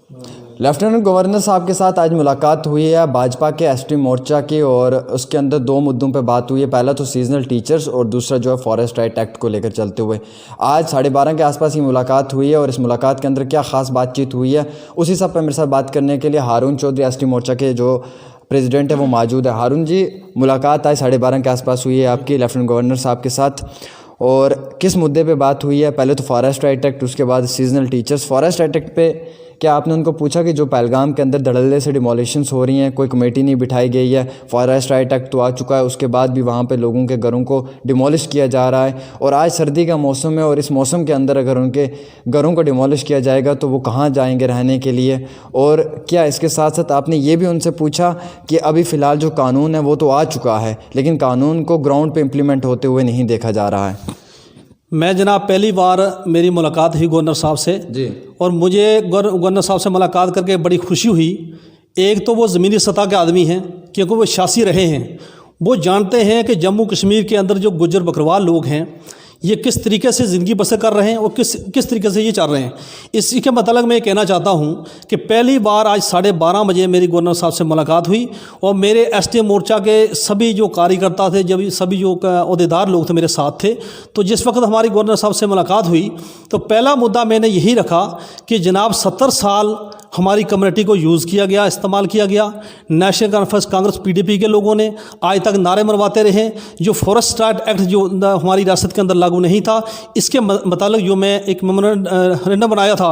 Lieutenant governor साहब के साथ आज मुलाकात हुई है भाजपा के एसटी मोर्चा की, और उसके अंदर दो मुद्दों पे बात हुई है। पहला तो सीजनल टीचर्स और दूसरा जो है फॉरेस्ट राइट एक्ट को लेकर चलते हुए आज 12:30 के आसपास ये मुलाकात हुई है। और इस मुलाकात के अंदर क्या ख़ास बातचीत हुई है, उसी सब पर मेरे साथ बात करने के लिए हारून चौधरी एसटी मोर्चा के जो प्रेसिडेंट है वो मौजूद है। हारून जी, मुलाकात आज 12:30 के आसपास हुई है आपकी लेफ्टिनेंट गवर्नर साहब के साथ, और किस मुद्दे पे बात हुई है? पहले तो फॉरेस्ट राइट एक्ट, उसके बाद seasonal teachers. Forest right act पे क्या आपने उनको पूछा कि जो पहलगाम के अंदर धड़ल्ले से डिमोलिशंस हो रही हैं, कोई कमेटी नहीं बिठाई गई है? फॉरेस्ट राइट एक्ट तो आ चुका है, उसके बाद भी वहाँ पे लोगों के घरों को डिमोलिश किया जा रहा है, और आज सर्दी का मौसम है, और इस मौसम के अंदर अगर उनके घरों को डिमोलिश किया जाएगा तो वो कहाँ जाएंगे रहने के लिए? और क्या इसके साथ साथ आपने ये भी उनसे पूछा कि अभी फ़िलहाल जो कानून है वो तो आ चुका है, लेकिन कानून को ग्राउंड पर इम्प्लीमेंट होते हुए नहीं देखा जा रहा है? मैं जनाब पहली बार मेरी मुलाकात हुई गवर्नर साहब से जी, और मुझे गवर्नर साहब से मुलाकात करके बड़ी खुशी हुई। एक तो वो ज़मीनी सतह के आदमी हैं, क्योंकि वो शासी रहे हैं, वो जानते हैं कि जम्मू कश्मीर के अंदर जो गुज्जर बकरवाल लोग हैं ये किस तरीके से ज़िंदगी बसर कर रहे हैं और किस तरीके से ये चल रहे हैं। इसी के मतलब मैं ये कहना चाहता हूँ कि पहली बार आज 12:30 बजे मेरी गवर्नर साहब से मुलाकात हुई, और मेरे एसटी मोर्चा के सभी जो कार्यकर्ता थे, जब सभी जो अहदेदार लोग थे मेरे साथ थे, तो जिस वक्त हमारी गवर्नर साहब से मुलाकात हुई तो पहला मुद्दा मैंने यही रखा कि जनाब 70 साल हमारी कम्युनिटी को यूज़ किया गया, इस्तेमाल किया गया। नेशनल कॉन्फ्रेंस कांग्रेस पीडीपी के लोगों ने आज तक नारे मरवाते रहे। जो फॉरेस्ट राइट एक्ट जो हमारी रियासत के अंदर लागू नहीं था, इसके मतलब जो मैं एक मेमोरेंडम बनाया था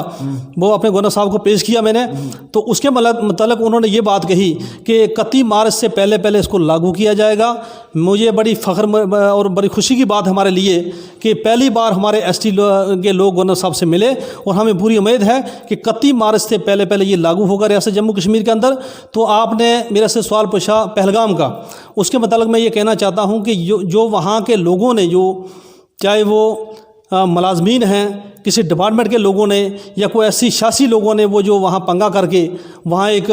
वो अपने गवर्नर साहब को पेश किया मैंने, तो उसके मतलब उन्होंने ये बात कही कि 31 मार्च से पहले इसको लागू किया जाएगा। मुझे बड़ी फ़ख्र और बड़ी खुशी की बात हमारे लिए कि पहली बार हमारे एसटी के लोग गवर्नर साहब से मिले, और हमें पूरी उम्मीद है कि 31 मार्च से पहले ये लागू होगा रियासत जम्मू कश्मीर के अंदर। तो आपने मेरे से सवाल पूछा पहलगाम का, उसके मतलब मैं ये कहना चाहता हूँ कि जो वहाँ के लोगों ने, जो चाहे वो मुलाजमीन हैं किसी डिपार्टमेंट के लोगों ने या कोई ऐसी शासी लोगों ने, वो जो वहाँ पंगा करके वहाँ एक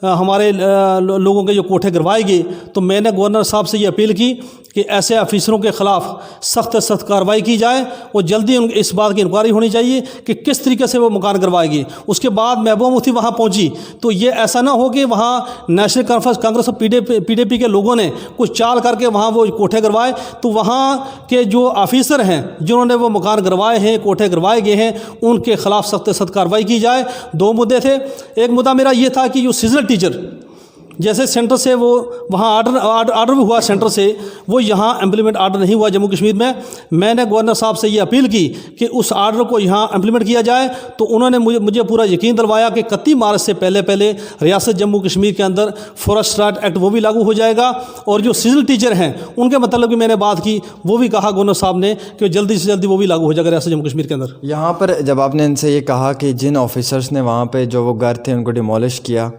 हमारे लोगों के जो कोठे गिरवाए गए, तो मैंने गवर्नर साहब से ये अपील की कि ऐसे ऑफिसरों के ख़िलाफ़ सख्त कार्रवाई की जाए, और जल्दी इस बात की इंक्वायरी होनी चाहिए कि किस तरीके से वो मकान गिरवाए गए। उसके बाद महबूबा मुफ्ती वहाँ पहुँची, तो ये ऐसा ना हो कि वहाँ नेशनल कॉन्फ्रेंस कांग्रेस और पीडीपी के लोगों ने कुछ चाल करके वहाँ वो कोठे गिरवाए, तो वहाँ के जो ऑफिसर हैं जिन्होंने वो मकान गिरवाए हैं, कोठे गिरवाए गए हैं, उनके ख़िलाफ़ सख्त कार्रवाई की जाए। दो मुद्दे थे। एक मुद्दा मेरा ये था कि जो सीजनल टीचर, जैसे सेंटर से वो वहाँ आर्डर भी हुआ सेंटर से, वो यहाँ इम्प्लीमेंट आर्डर नहीं हुआ जम्मू कश्मीर में। मैंने गवर्नर साहब से ये अपील की कि उस आर्डर को यहाँ इम्प्लीमेंट किया जाए, तो उन्होंने मुझे पूरा यकीन दिलवाया कि 31 मार्च से पहले रियासत जम्मू कश्मीर के अंदर फॉरेस्ट राइट एक्ट वो भी लागू हो जाएगा। और जो सीजनल टीचर हैं उनके मतलब की मैंने बात की, वो भी कहा गवर्नर साहब ने कि जल्दी से जल्दी वो भी लागू हो जाएगा रियासत जम्मू कश्मीर के अंदर। यहाँ पर जब आपने इनसे ये कहा कि जिन ऑफिसर्स ने वहाँ पे जो वो घर थे उनको डिमोलिश किया,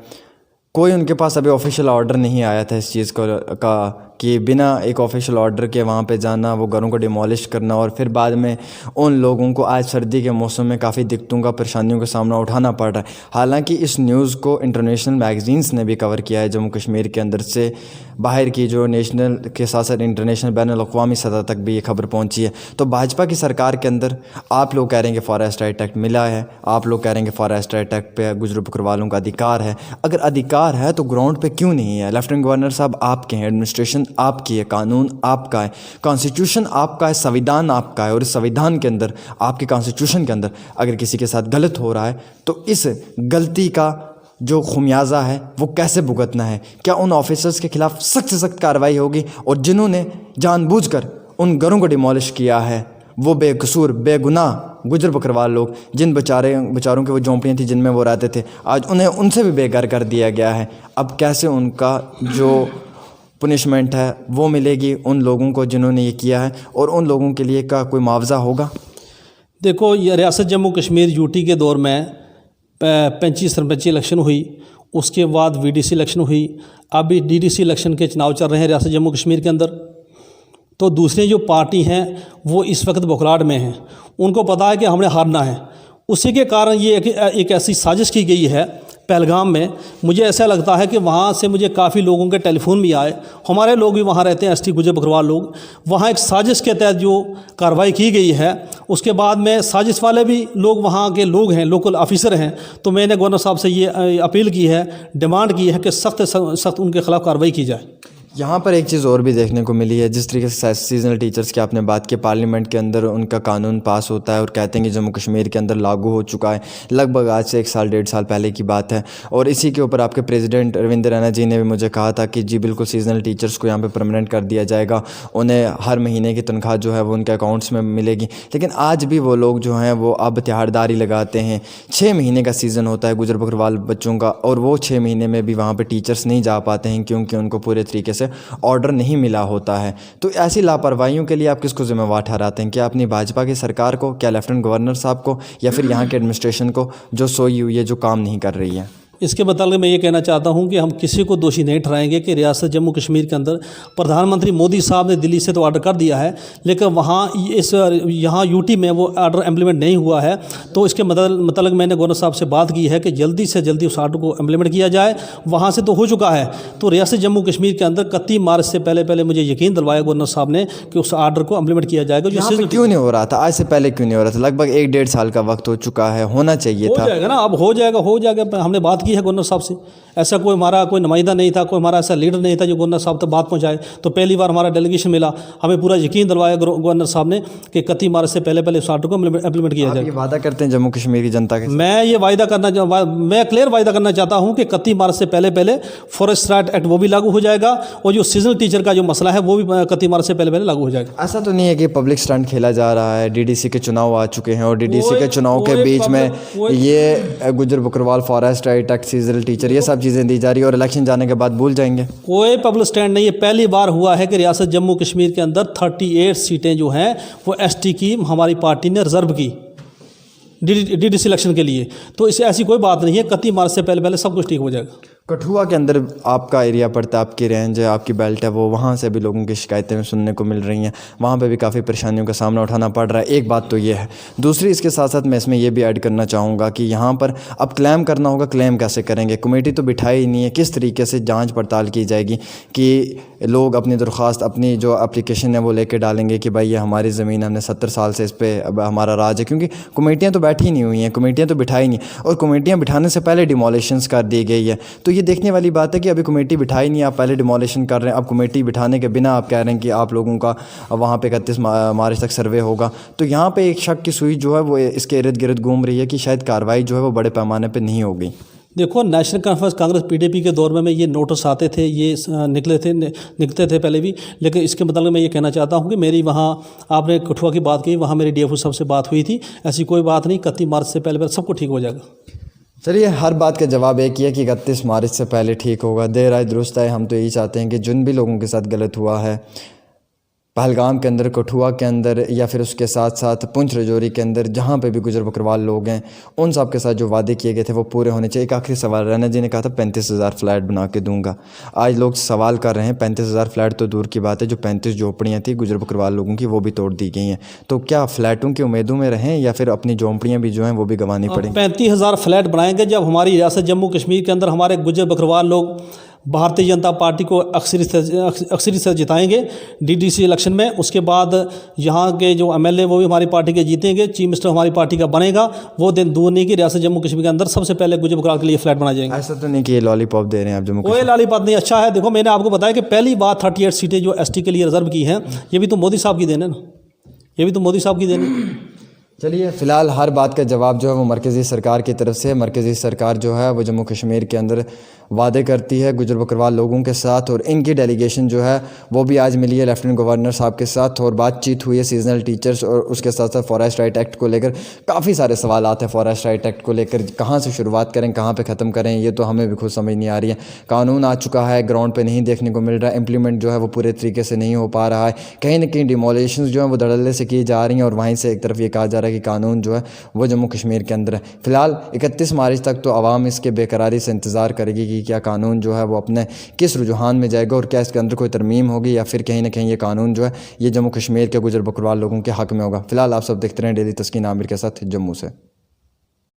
कोई उनके पास अभी ऑफिशियल ऑर्डर नहीं आया था इस चीज़ का कि बिना एक ऑफिशियल ऑर्डर के वहाँ पे जाना, वो घरों को डिमोलिश करना, और फिर बाद में उन लोगों को आज सर्दी के मौसम में काफ़ी दिक्कतों का, परेशानियों का सामना उठाना पड़ रहा है। हालांकि इस न्यूज़ को इंटरनेशनल मैगज़ीन्स ने भी कवर किया है, जम्मू कश्मीर के अंदर से बाहर की जो नेशनल के साथ साथ इंटरनेशनल बैनुल-अक़वामी सतह तक भी ये खबर पहुँची है। तो भाजपा की सरकार के अंदर आप लोग कह रहे हैं कि फॉरेस्ट राइट एक्ट मिला है, आप लोग कह रहे हैं कि फॉरेस्ट राइट एक्ट पे गुजर बकरवालों का अधिकार है। अगर अधिकार है तो ग्राउंड पे क्यों नहीं है? लेफ्टिनेंट गवर्नर साहब आपके हैं, एडमिनिस्ट्रेशन आपकी है, कानून आपका है, कॉन्स्टिट्यूशन आपका है, संविधान आपका है, और इस संविधान के अंदर, आपके कॉन्स्टिट्यूशन के अंदर अगर किसी के साथ गलत हो रहा है तो इस गलती का जो खुमियाजा है वो कैसे भुगतना है? क्या उन ऑफिसर्स के खिलाफ सख्त से सख्त कार्रवाई होगी? और जिन्होंने जानबूझकर उन घरों को डिमोलिश किया है, वो बेकसूर बेगुनाह गुजर बकरवाल लोग, जिन बेचारों की वो झोंपड़ियाँ थी जिनमें वो रहते थे, आज उन्हें उनसे भी बेघर कर दिया गया है। अब कैसे उनका जो पनिशमेंट है वो मिलेगी उन लोगों को जिन्होंने ये किया है, और उन लोगों के लिए का कोई मुआवजा होगा? देखो, ये रियासत जम्मू कश्मीर यूटी के दौर में 35 सरपंची इलेक्शन हुई, उसके बाद वीडीसी इलेक्शन हुई, अभी डीडीसी इलेक्शन के चुनाव चल रहे हैं रियासत जम्मू कश्मीर के अंदर। तो दूसरी जो पार्टी हैं वो इस वक्त बौखलाहट में हैं, उनको पता है कि हमने हारना है। उसी के कारण ये एक ऐसी साजिश की गई है पहलगाम में, मुझे ऐसा लगता है कि वहाँ से मुझे काफ़ी लोगों के टेलीफोन भी आए, हमारे लोग भी वहाँ रहते हैं, एसटी गुजर बकरवाल लोग, वहाँ एक साजिश के तहत जो कार्रवाई की गई है उसके बाद में साजिश वाले भी लोग वहाँ के लोग हैं, लोकल ऑफिसर हैं, तो मैंने गवर्नर साहब से ये अपील की है, डिमांड की है कि सख्त सख्त उनके खिलाफ कार्रवाई की जाए। यहाँ पर एक चीज़ और भी देखने को मिली है, जिस तरीके से सीजनल टीचर्स की आपने बात की, पार्लियामेंट के अंदर उनका कानून पास होता है और कहते हैं कि जम्मू कश्मीर के अंदर लागू हो चुका है, लगभग आज से 1 साल 1.5 साल पहले की बात है। और इसी के ऊपर आपके प्रेसिडेंट रविंद्र रैना जी ने भी मुझे कहा था कि जी बिल्कुल सीजनल टीचर्स को यहाँ पे परमानेंट कर दिया जाएगा, उन्हें हर महीने की तनख्वाह जो है वो उनके अकाउंट्स में मिलेगी। लेकिन आज भी वो लोग जो हैं वो अब तिहाड़दारी लगाते हैं। 6 महीने का सीज़न होता है गुजर बकरवाल बच्चों का, और वो 6 महीने में भी वहाँ पर टीचर्स नहीं जा पाते हैं क्योंकि उनको पूरे तरीके से ऑर्डर नहीं मिला होता है। तो ऐसी लापरवाहियों के लिए आप किसको जिम्मेवार ठहराते हैं? क्या अपनी भाजपा की सरकार को, क्या लेफ्टिनेंट गवर्नर साहब को, या फिर यहाँ के एडमिनिस्ट्रेशन को जो सोई हुई है, जो काम नहीं कर रही है? इसके मतलब मैं ये कहना चाहता हूँ कि हम किसी को दोषी नहीं ठहराएंगे कि रियासत जम्मू कश्मीर के अंदर प्रधानमंत्री मोदी साहब ने दिल्ली से तो ऑर्डर कर दिया है, लेकिन वहाँ यहाँ यूटी में वो ऑर्डर इम्प्लीमेंट नहीं हुआ है। तो इसके मतलब मैंने गवर्नर साहब से बात की है कि जल्दी से जल्दी उस ऑर्डर को इम्प्लीमेंट किया जाए। वहाँ से तो हो चुका है, तो रियासत जम्मू कश्मीर के अंदर 31 मार्च से पहले मुझे यकीन दिलवाया गवर्नर साहब ने कि उस ऑर्डर को इम्प्लीमेंट किया जाएगा। जो क्यों नहीं हो रहा था आज से पहले, क्यों नहीं हो रहा था? लगभग 1-1.5 साल का वक्त हो चुका है, होना चाहिए था। हो जाएगा ना, अब हो जाएगा। हमने बात की है गवर्नर साहब से, ऐसा कोई हमारा कोई नुमाइंदा नहीं था, कोई हमारा ऐसा लीडर नहीं था जो गवर्नर साहब तक बात पहुंचाए। तो पहली बार हमारा डेलीगेशन मिला, हमें पूरा यकीन दिलवाया गवर्नर साहब ने कि 31 मार्च से पहले उस ऑर्डर को इम्प्लीमेंट किया जाए। ये वादा करते हैं जम्मू कश्मीर की जनता के? मैं क्लियर वायदा करना चाहता हूँ कि 31 मार्च से पहले फॉरेस्ट राइट एक्ट वो भी लागू हो जाएगा, और जो सीजनल टीचर का जो मसला है वो भी 31 मार्च से पहले लागू हो जाएगा। ऐसा तो नहीं है कि पब्लिक स्टंट खेला जा रहा है? डीडीसी के चुनाव आ चुके हैं और डीडीसी के चुनाव के बीच में ये गुजर Bakarwal forest right act, seasonal teacher, ये सब चीज़ें दी जा रही है, और इलेक्शन जाने के बाद भूल जाएंगे। कोई पब्लिक स्टैंड नहीं है। पहली बार हुआ है कि रियासत जम्मू कश्मीर के अंदर 38 सीटें जो हैं वो एसटी की हमारी पार्टी ने रिजर्व की डीडीसी इलेक्शन के लिए। तो इससे ऐसी कोई बात नहीं है, 31 मार्च से पहले सब कुछ ठीक हो जाएगा। कठुआ के अंदर आपका एरिया पड़ता है, आपकी रेंज है, आपकी बेल्ट है, वो वहाँ से भी लोगों की शिकायतें सुनने को मिल रही हैं, वहाँ पे भी काफ़ी परेशानियों का सामना उठाना पड़ रहा है। एक बात तो ये है। दूसरी, इसके साथ साथ मैं इसमें ये भी ऐड करना चाहूँगा कि यहाँ पर अब क्लेम करना होगा, क्लेम कैसे करेंगे? कमेटी तो बिठाई ही नहीं है, किस तरीके से जाँच पड़ताल की जाएगी कि लोग अपनी दरख्वास्त, अपनी जो एप्लीकेशन है वो लेके डालेंगे कि भाई ये हमारी ज़मीन, हमने 70 साल से इस पर अब हमारा राज है? क्योंकि कमेटियाँ तो बैठी नहीं हुई हैं, कमेटियाँ तो बिठाई नहीं, और कमेटियाँ बिठाने से पहले डिमोलिशंस कर दी गई है। तो ये देखने वाली बात है कि अभी कमेटी बिठाई नहीं, आप पहले डिमोलिशन कर रहे हैं। अब कमेटी बिठाने के बिना आप कह रहे हैं कि आप लोगों का वहाँ पे 31 मार्च तक सर्वे होगा। तो यहाँ पे एक शक की सुई जो है वो इसके इर्द गिर्द घूम रही है कि शायद कार्रवाई जो है वो बड़े पैमाने पे नहीं होगी। देखो, नेशनल कॉन्फ्रेंस कांग्रेस पीडीपी के दौर में ये नोटिस आते थे, ये निकलते थे पहले भी, लेकिन इसके मतलब मैं ये कहना चाहता हूँ कि मेरी वहाँ, आपने कठुआ की बात की, वहाँ मेरी डीएफओ साहब से बात हुई थी, ऐसी कोई बात नहीं, 31 मार्च से पहले सब कुछ ठीक हो जाएगा। चलिए, हर बात का जवाब एक ही है कि 31 मार्च से पहले ठीक होगा। देर आए दुरुस्त आए। हम तो यही चाहते हैं कि जिन भी लोगों के साथ गलत हुआ है पहलगाम के अंदर, कठुआ के अंदर, या फिर उसके साथ साथ पुंछ रजौरी के अंदर, जहाँ पे भी गुजर बकरवाल लोग हैं, उन सब के साथ जो वादे किए गए थे वो पूरे होने चाहिए। एक आखिरी सवाल, रैना जी ने कहा था 35,000 फ्लैट बना के दूंगा। आज लोग सवाल कर रहे हैं, 35,000 फ्लैट तो दूर की बात है, जो 35 झोंपड़ियाँ थी गुजर बकरवाल लोगों की वो भी तोड़ दी गई हैं। तो क्या फ्लैटों की उम्मीदों में रहें या फिर अपनी झोंपड़ियाँ भी जो हैं वो भी गंवानी पड़ेंगी? 35,000 फ्लैट बनाएंगे जब हमारी रियासत जम्मू कश्मीर के अंदर हमारे गुजर बकरवाल लोग भारतीय जनता पार्टी को अक्सरी से जिताएंगे डीडीसी इलेक्शन में। उसके बाद यहाँ के जो एमएलए वो भी हमारी पार्टी के जीतेंगे, चीफ मिनिस्टर हमारी पार्टी का बनेगा। वो दिन दूर नहीं कि रियासत जम्मू कश्मीर के अंदर सबसे पहले गुजर बकरवाल के लिए फ्लैट बना जाएंगे। ऐसा तो नहीं कि ये लॉलीपॉप दे रहे हैं आप जम्मू कश्मीर? कोई लॉलीपॉप नहीं, अच्छा है। देखो, मैंने आपको बताया कि पहली बार 38 सीटें जो एसटी के लिए रिजर्व की हैं, ये भी तो मोदी साहब की देन है ना, ये भी तो मोदी साहब की देन है। चलिए, फ़िलहाल हर बात का जवाब जो है वो मरकज़ी सरकार की तरफ से। मरकज़ी सरकार जो है वो जम्मू कश्मीर के अंदर वादे करती है गुजर बकरवाल लोगों के साथ, और इनकी डेलीगेशन जो है वो भी आज मिली है लेफ्टिनेंट गवर्नर साहब के साथ, और बातचीत हुई है सीजनल टीचर्स और उसके साथ साथ फॉरेस्ट राइट एक्ट को लेकर। काफ़ी सारे सवाल आते हैं फॉरेस्ट राइट एक्ट को लेकर, कहाँ से शुरुआत करें, कहाँ पर ख़त्म करें, ये तो हमें भी खुद समझ नहीं आ रही है। कानून आ चुका है, ग्राउंड पर नहीं देखने को मिल रहा है, इम्प्लीमेंट जो है वो पूरे तरीके से नहीं हो पा रहा है। कहीं ना कहीं डिमोलिशंस जो हैं वो धड़ल्ले से की जा रही हैं, और वहीं से एक तरफ ये कहा जा रहा है कि कानून जो है वो जम्मू कश्मीर के अंदर है। फ़िलहाल 31 मार्च तक तो आवाम इसके बेकरारी से इंतज़ार करेगी कि क्या कानून जो है वो अपने किस रुझान में जाएगा, और क्या इसके अंदर कोई तरमीम होगी, या फिर कहीं ना कहीं ये कानून जो है ये जम्मू कश्मीर के गुजर बकरवाल लोगों के हक़ में होगा। फ़िलहाल आप सब देखते रहें डेली तस्कीन आमिर के साथ जम्मू से।